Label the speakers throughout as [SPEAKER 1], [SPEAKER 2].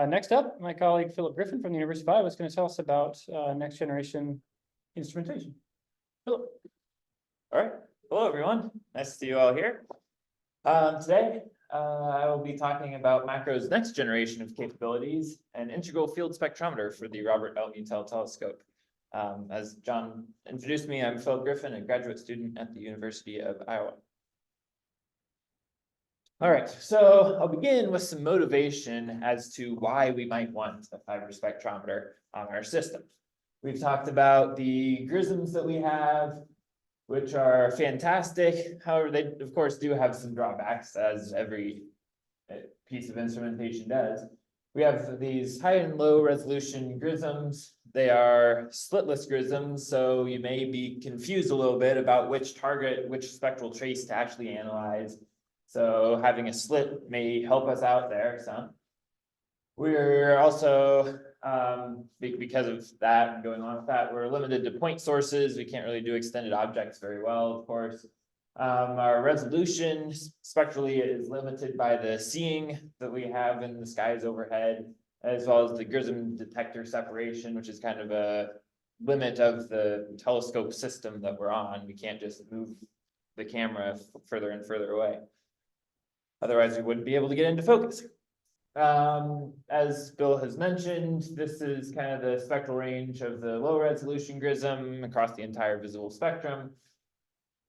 [SPEAKER 1] Next up, my colleague Philip Griffin from the University of Iowa is going to tell us about next generation instrumentation. Philip.
[SPEAKER 2] All right. Hello, everyone. Nice to see you all here. Today, I will be talking about macro's next generation of capabilities, an integral field spectrometer for the Robert L. Mutel telescope. As John introduced me, I'm Philip Griffin, a graduate student at the University of Iowa. All right, so I'll begin with some motivation as to why we might want a fiber spectrometer on our system. We've talked about the grisms that we have, which are fantastic. However, they of course do have some drawbacks, as every piece of instrumentation does. We have these high and low resolution grisms. They are slitless grisms, so you may be confused a little bit about which spectral trace to actually analyze. So having a slit may help us out there some. We're also, because of that and going on with that, we're limited to point sources. We can't really do extended objects very well, of course. Our resolution spectrally is limited by the seeing that we have in the skies overhead, as well as the grism detector separation, which is kind of a limit of the telescope system that we're on. We can't just move the camera further and further away. Otherwise, we wouldn't be able to get into focus. As Bill has mentioned, this is kind of the spectral range of the low resolution grism across the entire visible spectrum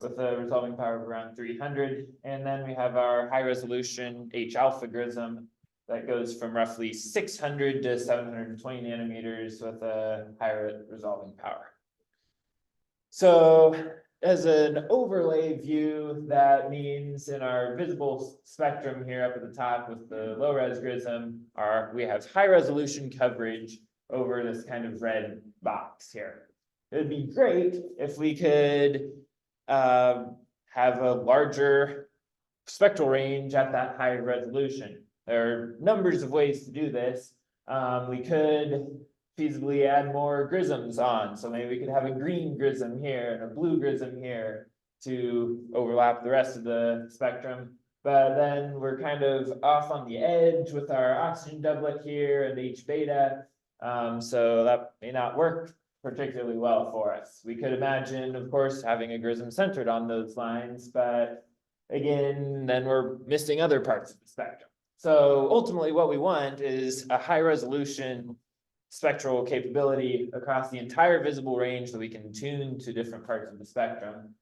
[SPEAKER 2] with a resolving power of around 300. And then we have our high resolution H alpha grism that goes from roughly 600 to 720 nanometers with a higher resolving power. So as an overlay view, that means in our visible spectrum here up at the top with the low res grism, we have high resolution coverage over this kind of red box here. It would be great if we could have a larger spectral range at that higher resolution. There are numbers of ways to do this. We could feasibly add more grisms on. So maybe we could have a green grism here and a blue grism here to overlap the rest of the spectrum. But then we're kind of off on the edge with our oxygen doublet here and H beta. So that may not work particularly well for us. We could imagine, of course, having a grism centered on those lines, but again, then we're missing other parts of the spectrum. So ultimately what we want is a high resolution spectral capability across the entire visible range that we can tune to different parts of the spectrum,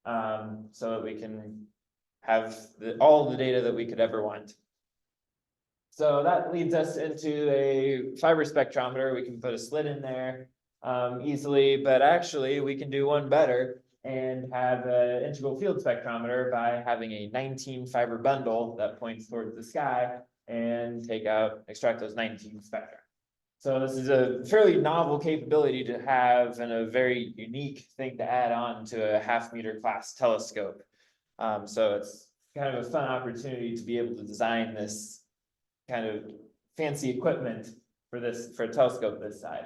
[SPEAKER 2] so that we can have all the data that we could ever want. So that leads us into a fiber spectrometer. We can put a slit in there easily, but actually we can do one better and have an integral field spectrometer by having a 19 fiber bundle that points towards the sky and extract those 19 spectra. So this is a fairly novel capability to have and a very unique thing to add on to a half-meter class telescope. So it's kind of a fun opportunity to be able to design this kind of fancy equipment for a telescope this size.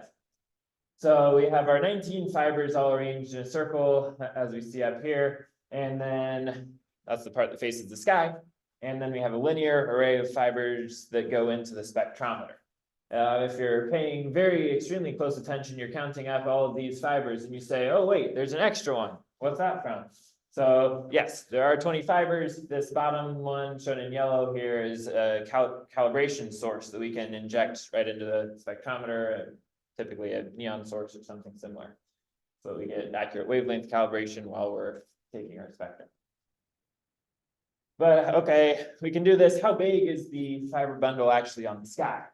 [SPEAKER 2] So we have our 19 fibers all arranged in a circle, as we see up here, and then that's the part that faces the sky. And then we have a linear array of fibers that go into the spectrometer. If you're paying extremely close attention, you're counting up all of these fibers and you say, oh, wait, there's an extra one. What's that from? So yes, there are 20 fibers. This bottom one shown in yellow here is a calibration source that we can inject right into the spectrometer, typically a neon source or something similar. So we get accurate wavelength calibration while we're taking our spectrum. But okay, we can do this. How big is the fiber bundle actually on the sky?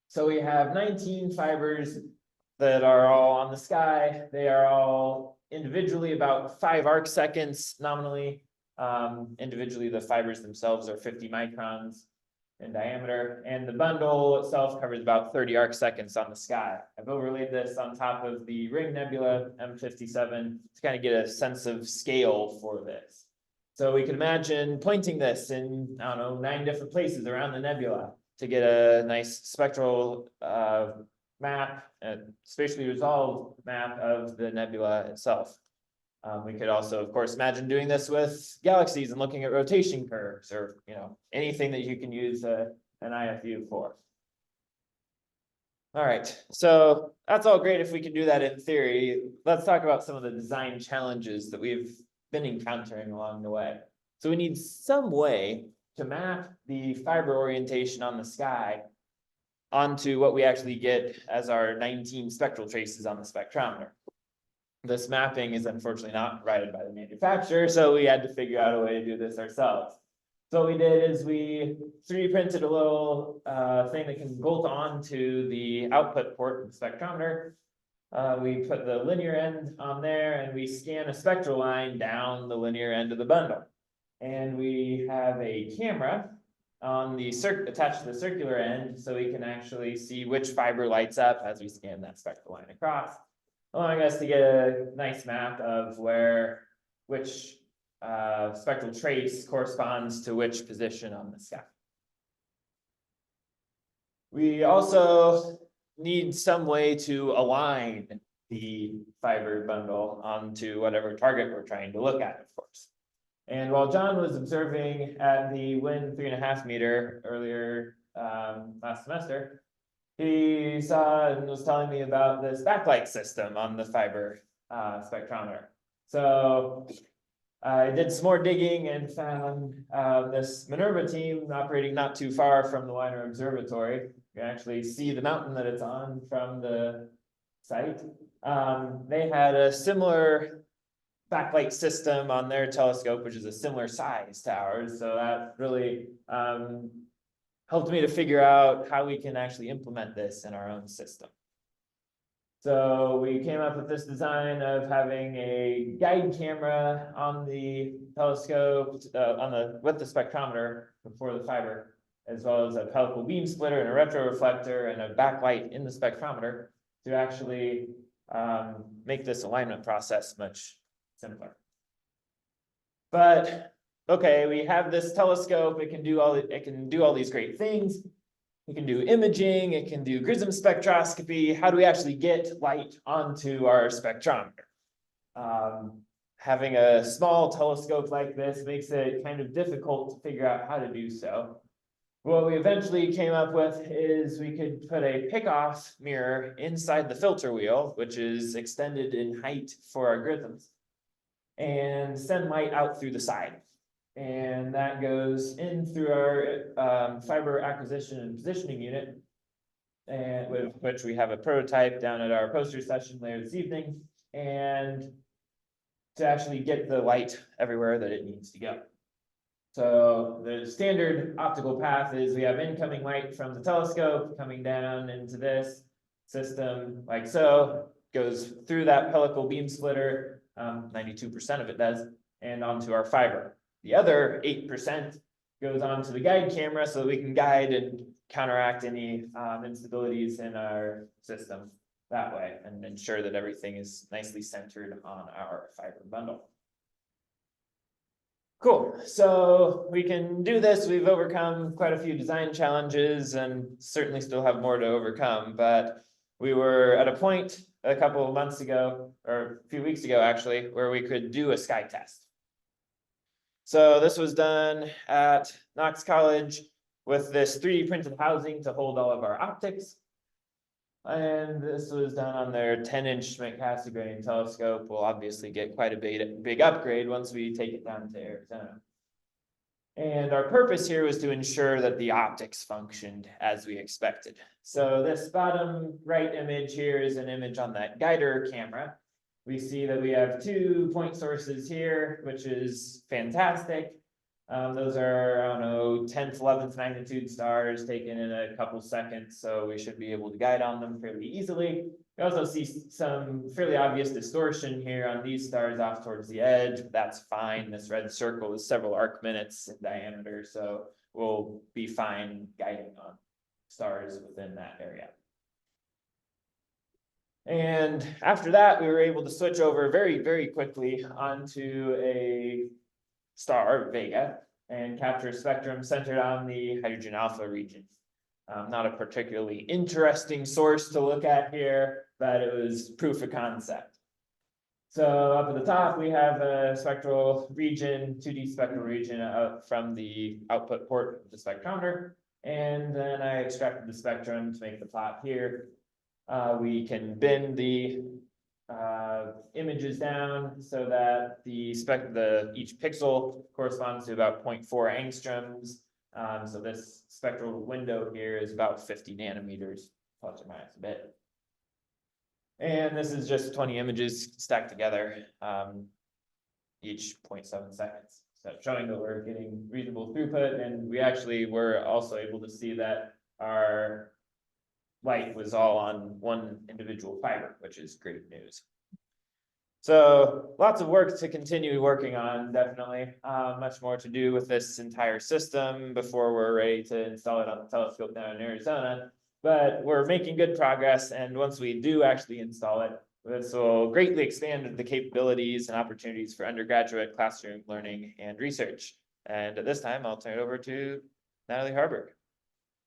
[SPEAKER 2] So we have 19 fibers that are all on the sky. They are all individually about 5 arc seconds nominally. Individually, the fibers themselves are 50 microns in diameter, and the bundle itself covers about 30 arc seconds on the sky. I've overlaid this on top of the Ring Nebula M57 to kind of get a sense of scale for this. So we can imagine pointing this in, I don't know, 9 different places around the nebula to get a nice spectral map, a spatially resolved map of the nebula itself. We could also, of course, imagine doing this with galaxies and looking at rotation curves, or anything that you can use an IFU for. All right, so that's all great if we can do that in theory. Let's talk about some of the design challenges that we've been encountering along the way. So we need some way to map the fiber orientation on the sky onto what we actually get as our 19 spectral traces on the spectrometer. This mapping is unfortunately not provided by the manufacturer, so we had to figure out a way to do this ourselves. So what we did is we 3D printed a little thing that can bolt on to the output port of the spectrometer. We put the linear end on there and we scan a spectral line down the linear end of the bundle. And we have a camera on the attached to the circular end, so we can actually see which fiber lights up as we scan that spectral line across, allowing us to get a nice map of which spectral trace corresponds to which position on the sky. We also need some way to align the fiber bundle onto whatever target we're trying to look at, of course. And while John was observing at the WIN 3.5 meter earlier last semester, he saw and was telling me about this backlight system on the fiber spectrometer. So I did some more digging and found this Minerva team operating not too far from the Weiner Observatory. You can actually see the mountain that it's on from the site. They had a similar backlight system on their telescope, which is a similar size to ours. So that really helped me to figure out how we can actually implement this in our own system. So we came up with this design of having a guide camera on the telescope, with the spectrometer before the fiber, as well as a pellicle beam splitter and a retroreflector and a backlight in the spectrometer to actually make this alignment process much simpler. But okay, we have this telescope. It can do all these great things. It can do imaging, it can do GRISM spectroscopy. How do we actually get light onto our spectrometer? Having a small telescope like this makes it kind of difficult to figure out how to do so. What we eventually came up with is we could put a pick-off mirror inside the filter wheel, which is extended in height for our GRISMs, and send light out through the side. And that goes in through our fiber acquisition and positioning unit, and with which we have a prototype down at our poster session later this evening, and to actually get the light everywhere that it needs to go. So the standard optical path is we have incoming light from the telescope coming down into this system like so, goes through that pellicle beam splitter, 92% of it does, and onto our fiber. The other 8% goes on to the guide camera so that we can guide and counteract any instabilities in our system that way and ensure that everything is nicely centered on our fiber bundle. Cool, so we can do this. We've overcome quite a few design challenges and certainly still have more to overcome, but we were at a point a couple of months ago, or a few weeks ago actually, where we could do a sky test. So this was done at Knox College with this 3D printed housing to hold all of our optics. And this was done on their 10-inch Schmidt-Cassegrain telescope. We'll obviously get quite a big upgrade once we take it down to Arizona. And our purpose here was to ensure that the optics functioned as we expected. So this bottom right image here is an image on that guider camera. We see that we have 2 point sources here, which is fantastic. Those are, I don't know, 10th, 11th magnitude stars taken in a couple seconds, so we should be able to guide on them fairly easily. We also see some fairly obvious distortion here on these stars off towards the edge. That's fine. This red circle is several arc minutes in diameter, so we'll be fine guiding on stars within that area. And after that, we were able to switch over very, very quickly onto a star, Vega, and capture a spectrum centered on the hydrogen alpha region. Not a particularly interesting source to look at here, but it was proof of concept. So up at the top, we have a spectral region, 2D spectral region from the output port of the spectrometer. And then I extracted the spectrum to make the plot here. We can bend the images down so that each pixel corresponds to about 0.4 angstroms. So this spectral window here is about 50 nanometers, plus or minus a bit. And this is just 20 images stacked together, each 0.7 seconds. So showing that we're getting reasonable throughput, and we actually were also able to see that our light was all on one individual fiber, which is great news. So lots of work to continue working on, definitely. Much more to do with this entire system before we're ready to install it on the telescope down in Arizona. But we're making good progress, and once we do actually install it, this will greatly expand the capabilities and opportunities for undergraduate classroom learning and research. And at this time, I'll turn it over to Natalie Harburg.